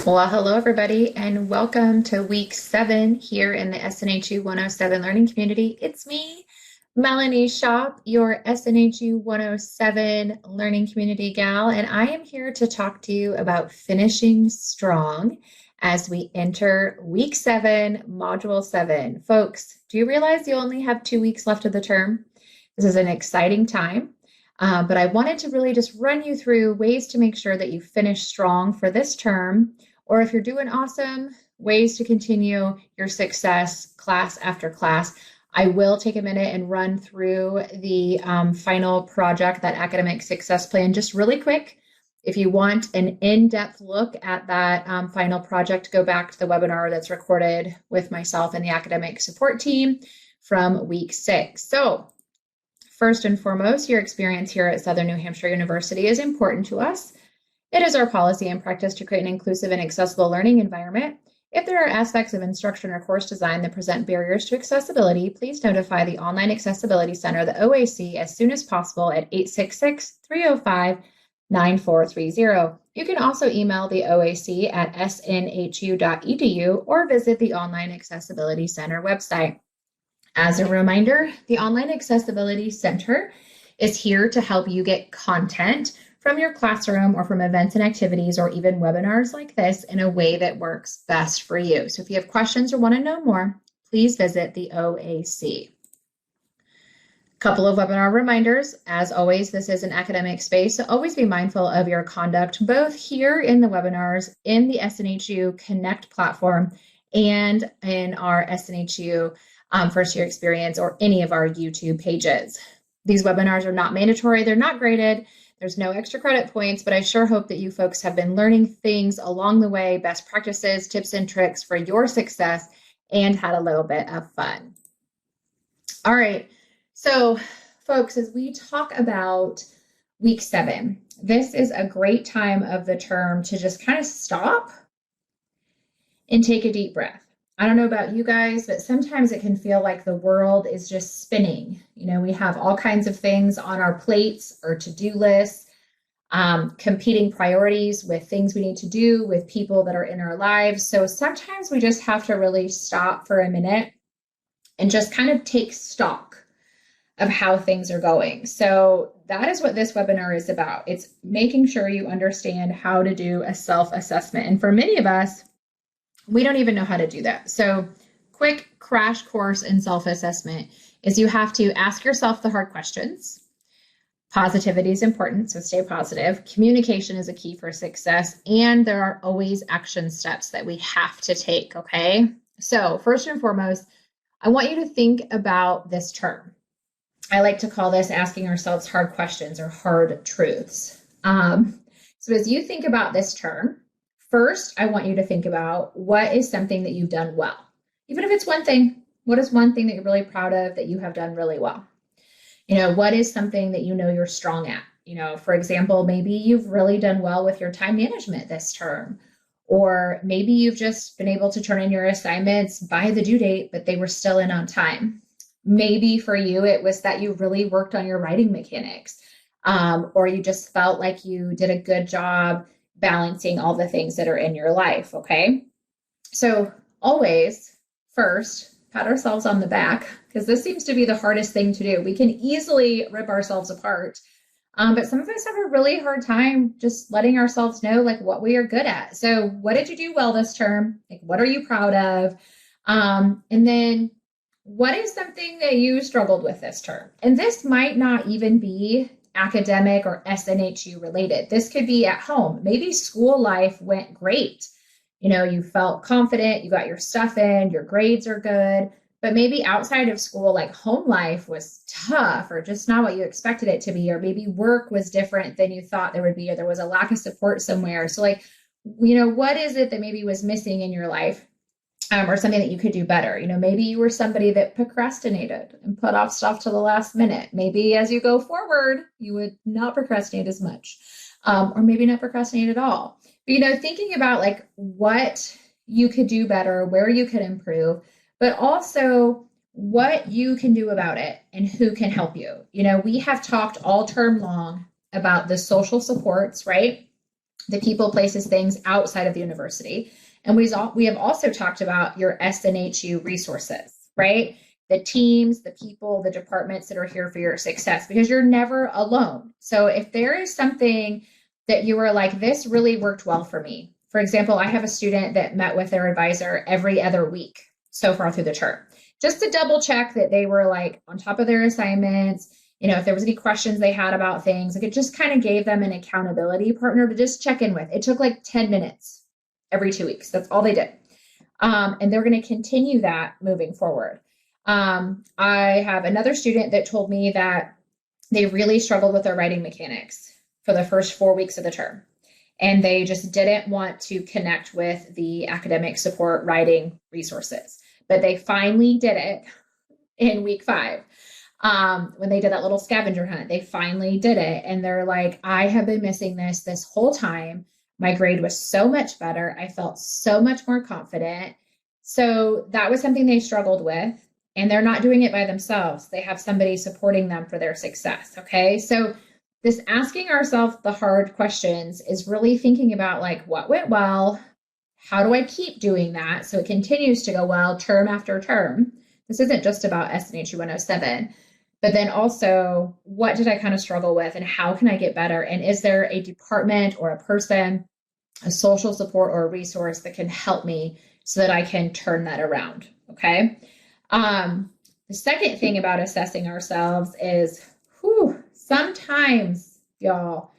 Well, hello everybody, and welcome to week 7 here in the SNHU 107 learning community. It's me, Melanie Shop, your SNHU 107 learning community gal, and I am here to talk to you about finishing strong as we enter week 7, module 7. Folks, do you realize you only have 2 weeks left of the term? This is an exciting time. But I wanted to really just run you through ways to make sure that you finish strong for this term, or if you're doing awesome, ways to continue your success class after class. I will take a minute and run through the final project, that academic success plan, just really quick. If you want an in-depth look at that final project, go back to the webinar that's recorded with myself and the academic support team from week 6. So first and foremost, your experience here at Southern New Hampshire University is important to us. It is our policy and practice to create an inclusive and accessible learning environment. If there are aspects of instruction or course design that present barriers to accessibility, please notify the Online Accessibility Center, the OAC, as soon as possible at 866-305-9430. You can also email the OAC at snhu.edu or visit the Online Accessibility Center website. As a reminder, the Online Accessibility Center is here to help you get content from your classroom or from events and activities or even webinars like this in a way that works best for you. So if you have questions or want to know more, please visit the OAC. Couple of webinar reminders. As always, this is an academic space, so always be mindful of your conduct, both here in the webinars, in the SNHU Connect platform, and in our SNHU first year experience or any of our YouTube pages. These webinars are not mandatory, they're not graded, there's no extra credit points, but I sure hope that you folks have been learning things along the way, best practices, tips and tricks for your success, and had a little bit of fun. All right, so folks, as we talk about week 7, this is a great time of the term to just kind of stop and take a deep breath. I don't know about you guys, but sometimes it can feel like the world is just spinning. You know, we have all kinds of things on our plates or to-do lists, competing priorities with things we need to do with people that are in our lives. So sometimes we just have to really stop for a minute and just kind of take stock of how things are going. So that is what this webinar is about. It's making sure you understand how to do a self-assessment. And for many of us, we don't even know how to do that. So quick crash course in self-assessment is you have to ask yourself the hard questions. Positivity is important, so stay positive. Communication is a key for success, and there are always action steps that we have to take, okay? So first and foremost, I want you to think about this term. I like to call this asking ourselves hard questions or hard truths. So as you think about this term, first, I want you to think about what is something that you've done well. Even if it's one thing, what is one thing that you're really proud of that you have done really well? You know, what is something that you know you're strong at? You know, for example, maybe you've really done well with your time management this term, or maybe you've just been able to turn in your assignments by the due date, but they were still in on time. Maybe for you, it was that you really worked on your writing mechanics, or you just felt like you did a good job balancing all the things that are in your life, okay? So always, first, pat ourselves on the back, because this seems to be the hardest thing to do. We can easily rip ourselves apart, but some of us have a really hard time just letting ourselves know like what we are good at. So what did you do well this term? Like, what are you proud of? And then what is something that you struggled with this term? And this might not even be academic or SNHU related. This could be at home. Maybe school life went great. You know, you felt confident, you got your stuff in, your grades are good, but maybe outside of school, like home life was tough or just not what you expected it to be, or maybe work was different than you thought there would be, or there was a lack of support somewhere. So like, you know, what is it that maybe was missing in your life? Or something that you could do better. You know, maybe you were somebody that procrastinated and put off stuff to the last minute. Maybe as you go forward, you would not procrastinate as much, or maybe not procrastinate at all. But, you know, thinking about like what you could do better, where you could improve, but also what you can do about it and who can help you. You know, we have talked all term long about the social supports, right? the people, places, things outside of the university. And we have also talked about your SNHU resources, right? The teams, the people, the departments that are here for your success, because you're never alone. So if there is something that you were like, this really worked well for me. For example, I have a student that met with their advisor every other week so far through the term, just to double check that they were like on top of their assignments. If there was any questions they had about things, like it just kind of gave them an accountability partner to just check in with. It took like 10 minutes every 2 weeks. That's all they did. And they're going to continue that moving forward. I have another student that told me that they really struggled with their writing mechanics for the first 4 weeks of the term. And they just didn't want to connect with the academic support writing resources. But they finally did it in week 5. When they did that little scavenger hunt, they finally did it. And they're like, I have been missing this whole time. My grade was so much better. I felt so much more confident. So that was something they struggled with. And they're not doing it by themselves. They have somebody supporting them for their success. Okay. So this asking ourselves the hard questions is really thinking about like, what went well? How do I keep doing that so it continues to go well term after term? This isn't just about SNHU 107, but then also what did I kind of struggle with and how can I get better? And is there a department or a person, a social support or a resource that can help me so that I can turn that around? Okay. The second thing about assessing ourselves is, sometimes, y'all,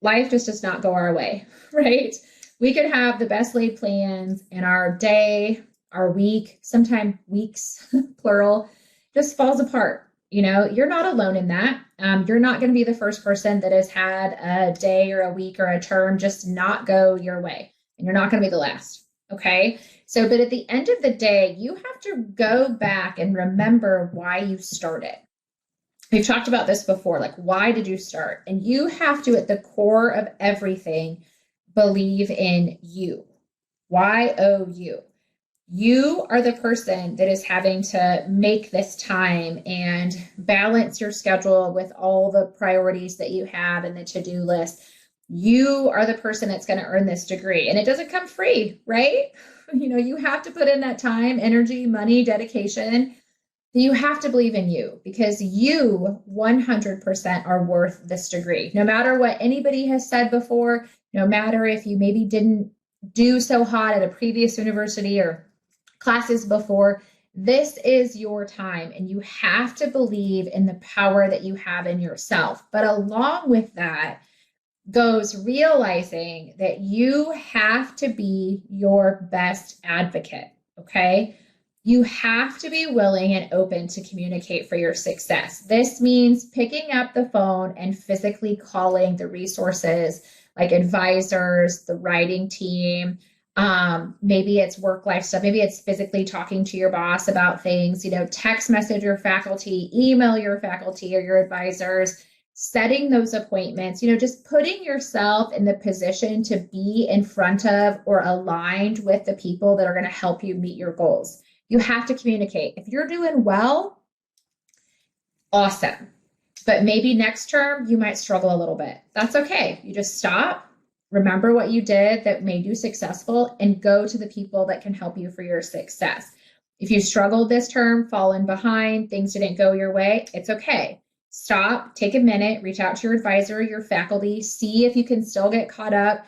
life just does not go our way, right? We could have the best laid plans and our day, our week, sometimes weeks, plural, just falls apart. You're not alone in that. You're not going to be the first person that has had a day or a week or a term just not go your way. And you're not going to be the last. Okay. So, but at the end of the day, you have to go back and remember why you started. We've talked about this before, like, why did you start? And you have to, at the core of everything, believe in you. Y-O-U. You are the person that is having to make this time and balance your schedule with all the priorities that you have and the to-do list. You are the person that's going to earn this degree. And it doesn't come free, right? You have to put in that time, energy, money, dedication. You have to believe in you because you 100% are worth this degree. No matter what anybody has said before, no matter if you maybe didn't do so hot at a previous university or classes before, this is your time and you have to believe in the power that you have in yourself. But along with that goes realizing that you have to be your best advocate, okay? You have to be willing and open to communicate for your success. This means picking up the phone and physically calling the resources like advisors, the writing team. Maybe it's work-life stuff. Maybe it's physically talking to your boss about things, text message your faculty, email your faculty or your advisors, setting those appointments, just putting yourself in the position to be in front of or aligned with the people that are going to help you meet your goals. You have to communicate. If you're doing well, awesome. But maybe next term, you might struggle a little bit. That's okay. You just stop, remember what you did that made you successful, and go to the people that can help you for your success. If you struggled this term, fallen behind, things didn't go your way, it's okay. Stop, take a minute, reach out to your advisor, your faculty, see if you can still get caught up,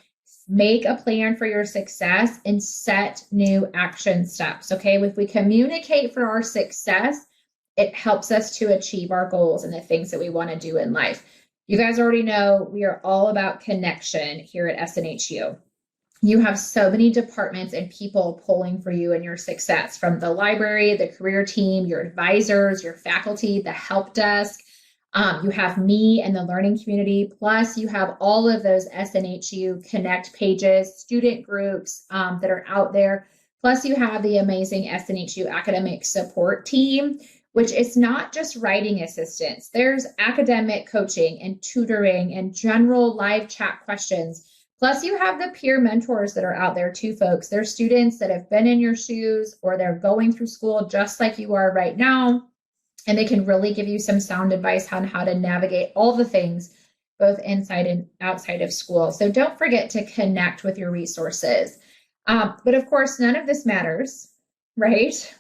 make a plan for your success, and set new action steps, okay? If we communicate for our success, it helps us to achieve our goals and the things that we want to do in life. You guys already know we are all about connection here at SNHU. You have so many departments and people pulling for you and your success, from the library, the career team, your advisors, your faculty, the help desk. You have me and the learning community, plus you have all of those SNHU Connect pages, student groups that are out there. Plus you have the amazing SNHU academic support team, which is not just writing assistance. There's academic coaching and tutoring and general live chat questions. Plus you have the peer mentors that are out there too, folks. They're students that have been in your shoes or they're going through school just like you are right now. And they can really give you some sound advice on how to navigate all the things both inside and outside of school. So don't forget to connect with your resources. But of course, none of this matters, right,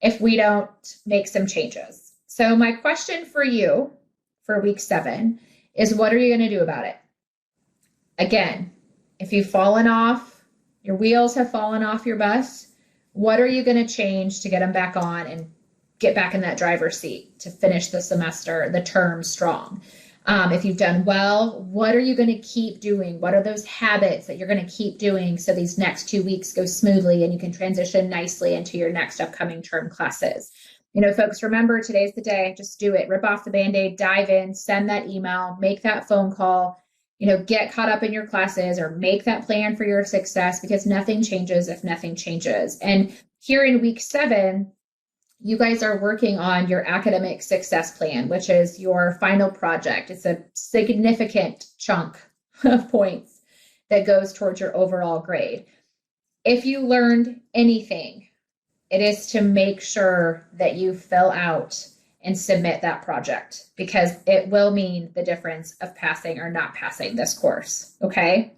if we don't make some changes. So my question for you for week 7 is, what are you going to do about it? Again, if you've fallen off, your wheels have fallen off your bus, what are you going to change to get them back on and get back in that driver's seat to finish the semester, the term strong? If you've done well, what are you going to keep doing? What are those habits that you're going to keep doing so these next 2 weeks go smoothly and you can transition nicely into your next upcoming term classes? You know, folks, remember, today's the day. Just do it. Rip off the Band-Aid, dive in, send that email, make that phone call, you know, get caught up in your classes or make that plan for your success, because nothing changes if nothing changes. And here in week 7, you guys are working on your academic success plan, which is your final project. It's a significant chunk of points that goes towards your overall grade. If you learned anything, it is to make sure that you fill out and submit that project, because it will mean the difference of passing or not passing this course, okay?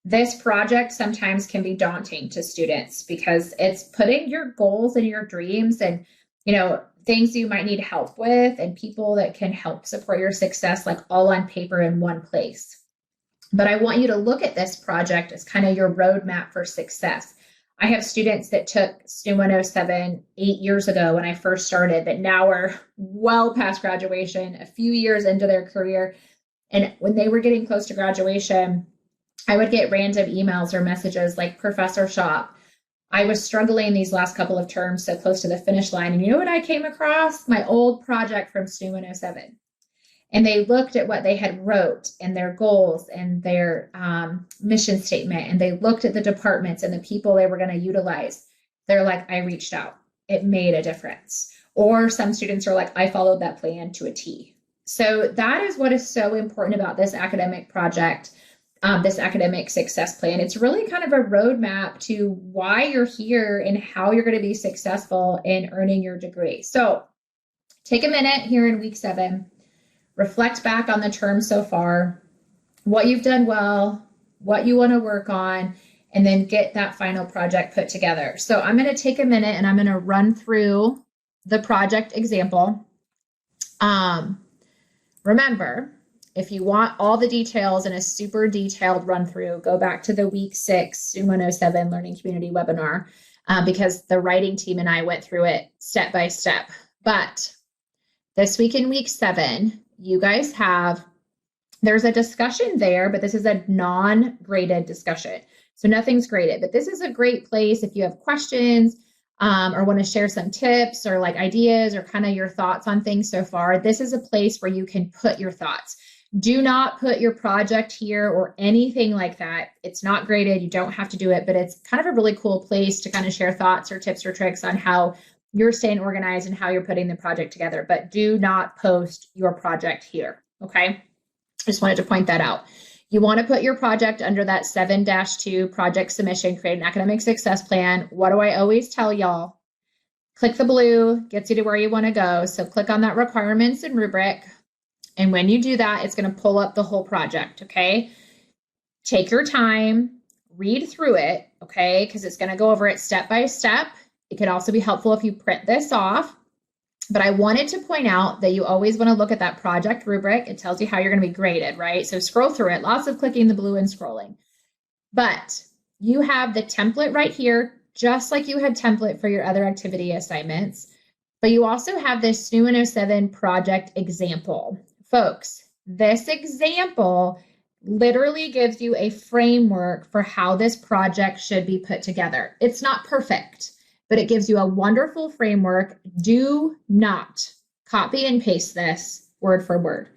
This project sometimes can be daunting to students because it's putting your goals and your dreams and, you know, things you might need help with and people that can help support your success, like all on paper in one place. But I want you to look at this project as kind of your roadmap for success. I have students that took SNHU 107 8 years ago when I first started that now are well past graduation, a few years into their career. And when they were getting close to graduation, I would get random emails or messages like, Professor Shop, I was struggling these last couple of terms so close to the finish line. And you know what I came across? My old project from SNHU 107. And they looked at what they had wrote and their goals and their mission statement. And they looked at the departments and the people they were going to utilize. They're like, I reached out. It made a difference. Or some students are like, I followed that plan to a T. So that is what is so important about this academic project, this academic success plan. It's really kind of a roadmap to why you're here and how you're going to be successful in earning your degree. So take a minute here in week 7. Reflect back on the term so far, what you've done well, what you want to work on, and then get that final project put together. So I'm going to take a minute and I'm going to run through the project example. Remember, if you want all the details in a super detailed run through, go back to the week 6 SNHU 107 Learning Community webinar, because the writing team and I went through it step by step. But this week in week 7, you guys there's a discussion there, but this is a non-graded discussion. So nothing's graded, but this is a great place if you have questions or want to share some tips or like ideas or kind of your thoughts on things so far. This is a place where you can put your thoughts. Do not put your project here or anything like that. It's not graded. You don't have to do it, but it's kind of a really cool place to kind of share thoughts or tips or tricks on how you're staying organized and how you're putting the project together, but do not post your project here, okay? Just wanted to point that out. You want to put your project under that 7-2 project submission, create an academic success plan. What do I always tell y'all? Click the blue, gets you to where you want to go. So click on that requirements and rubric. And when you do that, it's going to pull up the whole project, okay? Take your time, read through it, okay? Because it's going to go over it step by step. It can also be helpful if you print this off, but I wanted to point out that you always want to look at that project rubric. It tells you how you're going to be graded, right? So scroll through it, lots of clicking the blue and scrolling, but you have the template right here, just like you had template for your other activity assignments, but you also have this SNHU 107 project example. Folks, this example literally gives you a framework for how this project should be put together. It's not perfect, but it gives you a wonderful framework. Do not copy and paste this word for word.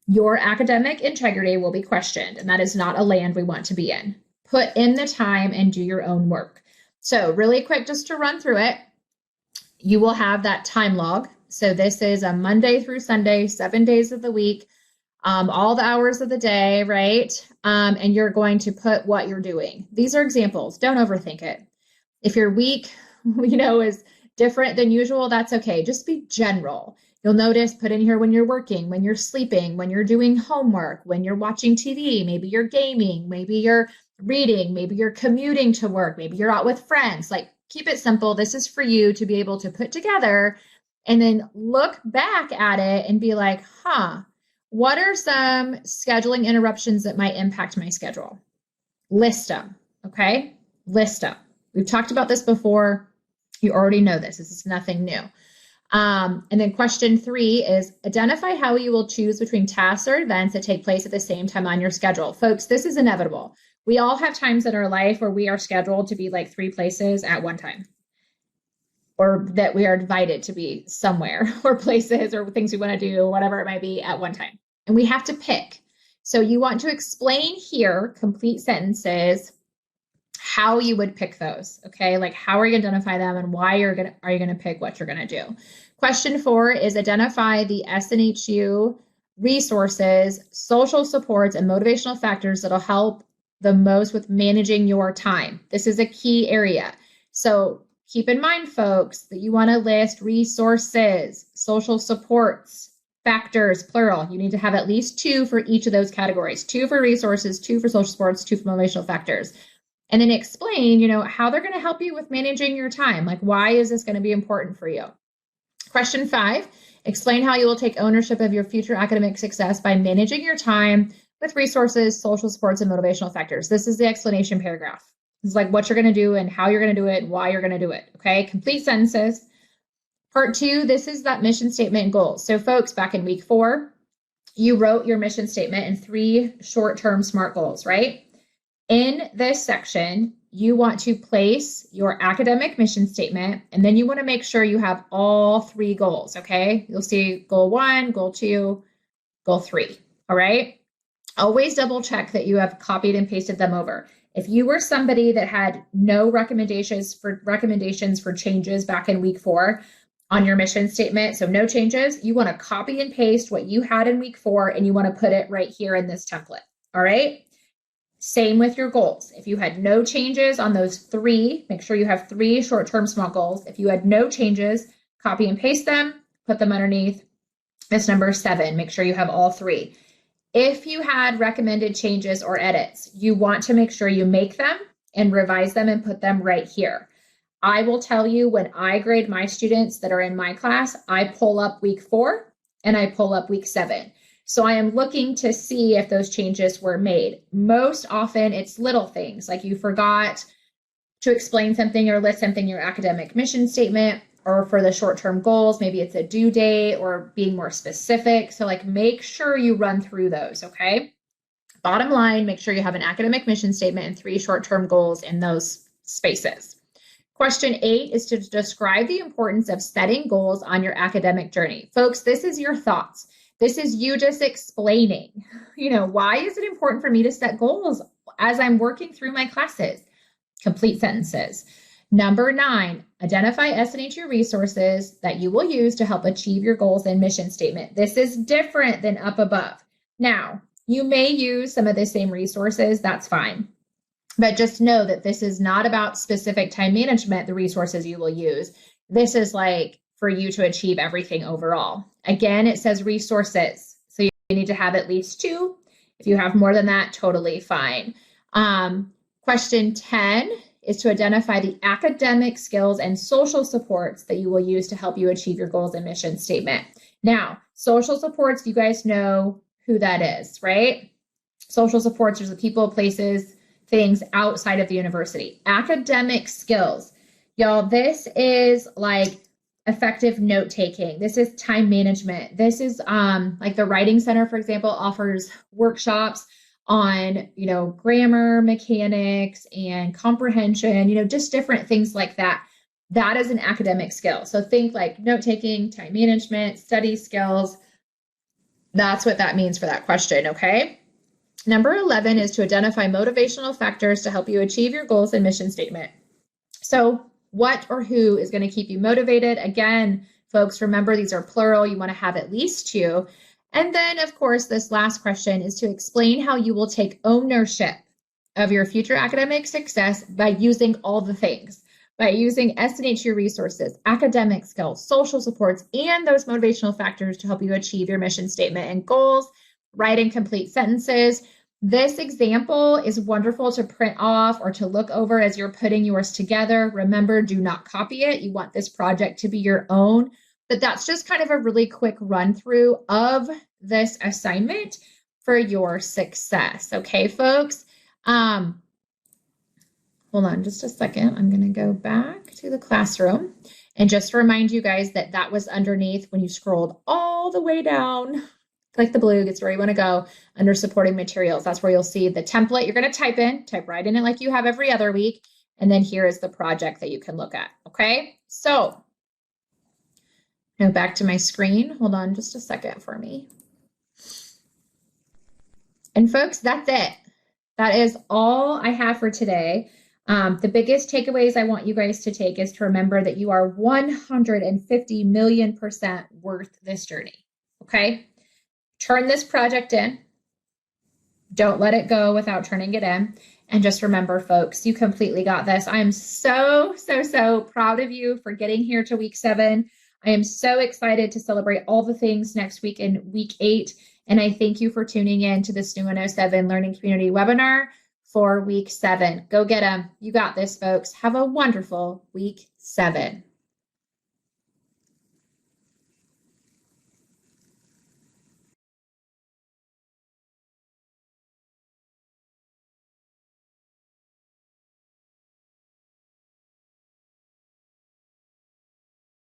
Your academic integrity will be questioned, and that is not a land we want to be in. Put in the time and do your own work. So really quick, just to run through it, you will have that time log. So this is a Monday through Sunday, 7 days of the week, all the hours of the day, right? And you're going to put what you're doing. These are examples. Don't overthink it. If your week, is different than usual, that's okay. Just be general. You'll notice, put in here when you're working, when you're sleeping, when you're doing homework, when you're watching TV, maybe you're gaming, maybe you're reading, maybe you're commuting to work, maybe you're out with friends. Like, keep it simple. This is for you to be able to put together and then look back at it and be like, what are some scheduling interruptions that might impact my schedule? List them, okay? List them. We've talked about this before. You already know this. This is nothing new. And then question 3 is identify how you will choose between tasks or events that take place at the same time on your schedule. Folks, this is inevitable. We all have times in our life where we are scheduled to be like 3 places at one time, or that we are invited to be somewhere or places or things we want to do, whatever it might be at one time. And we have to pick. So you want to explain here, complete sentences, how you would pick those, okay? Like, how are you going to identify them and why are you going to pick what you're going to do? Question 4 is identify the SNHU resources, social supports, and motivational factors that'll help the most with managing your time. This is a key area. So keep in mind, folks, that you want to list resources, social supports, factors, plural. You need to have at least 2 for each of those categories. 2 for resources, 2 for social supports, 2 for motivational factors. And then explain, how they're going to help you with managing your time. Like, why is this going to be important for you? Question 5, explain how you will take ownership of your future academic success by managing your time with resources, social supports, and motivational factors. This is the explanation paragraph. This is like what you're going to do and how you're going to do it and why you're going to do it. Okay, complete sentences. Part 2, this is that mission statement and goals. So folks, back in week 4, you wrote your mission statement and 3 short-term SMART goals, right? In this section, you want to place your academic mission statement, and then you want to make sure you have all 3 goals, okay? You'll see goal 1, goal 2, goal 3, all right? Always double check that you have copied and pasted them over. If you were somebody that had no recommendations for changes back in week 4 on your mission statement, so no changes, you want to copy and paste what you had in week 4, and you want to put it right here in this template, all right? Same with your goals. If you had no changes on those 3, make sure you have 3 short-term SMART goals. If you had no changes, copy and paste them, put them underneath this number 7. Make sure you have all 3. If you had recommended changes or edits, you want to make sure you make them and revise them and put them right here. I will tell you, when I grade my students that are in my class, I pull up week 4 and I pull up week 7. So I am looking to see if those changes were made. Most often it's little things like you forgot to explain something or list something in your academic mission statement, or for the short-term goals, maybe it's a due date or being more specific. So like, make sure you run through those, okay? Bottom line, make sure you have an academic mission statement and 3 short-term goals in those spaces. Question 8 is to describe the importance of setting goals on your academic journey. Folks, this is your thoughts. This is you just explaining, why is it important for me to set goals as I'm working through my classes? Complete sentences. Number 9, identify SNHU resources that you will use to help achieve your goals and mission statement. This is different than up above. Now, you may use some of the same resources, that's fine. But just know that this is not about specific time management, the resources you will use. This is like for you to achieve everything overall. Again, it says resources. So you need to have at least 2. If you have more than that, totally fine. Question 10 is to identify the academic skills and social supports that you will use to help you achieve your goals and mission statement. Now, social supports, you guys know who that is, right? Social supports are the people, places, things outside of the university. Academic skills. Y'all, this is like effective note-taking. This is time management. This is like the Writing Center, for example, offers workshops on, grammar, mechanics, and comprehension, just different things like that. That is an academic skill. So think like note-taking, time management, study skills. That's what that means for that question, okay? Number 11 is to identify motivational factors to help you achieve your goals and mission statement. So what or who is going to keep you motivated? Again, folks, remember these are plural. You want to have at least 2. And then, of course, this last question is to explain how you will take ownership of your future academic success by using all the things. by using SNHU resources, academic skills, social supports, and those motivational factors to help you achieve your mission statement and goals. Write and complete sentences. This example is wonderful to print off or to look over as you're putting yours together. Remember, do not copy it. You want this project to be your own. But that's just kind of a really quick run through of this assignment for your success. Okay, folks? Hold on just a second. I'm going to go back to the classroom and just remind you guys that that was underneath when you scrolled all the way down. Click the blue, gets where you want to go under supporting materials. That's where you'll see the template you're going to type right in it like you have every other week. And then here is the project that you can look at. Okay, so now back to my screen. Hold on just a second for me. And folks, that's it. That is all I have for today. The biggest takeaways I want you guys to take is to remember that you are 150 million% worth this journey. Okay? Turn this project in. Don't let it go without turning it in. And just remember, folks, you completely got this. I am so proud of you for getting here to week 7. I am so excited to celebrate all the things next week in week 8. And I thank you for tuning in to the SNHU 107 Learning Community webinar for week 7. Go get them. You got this, folks. Have a wonderful week 7.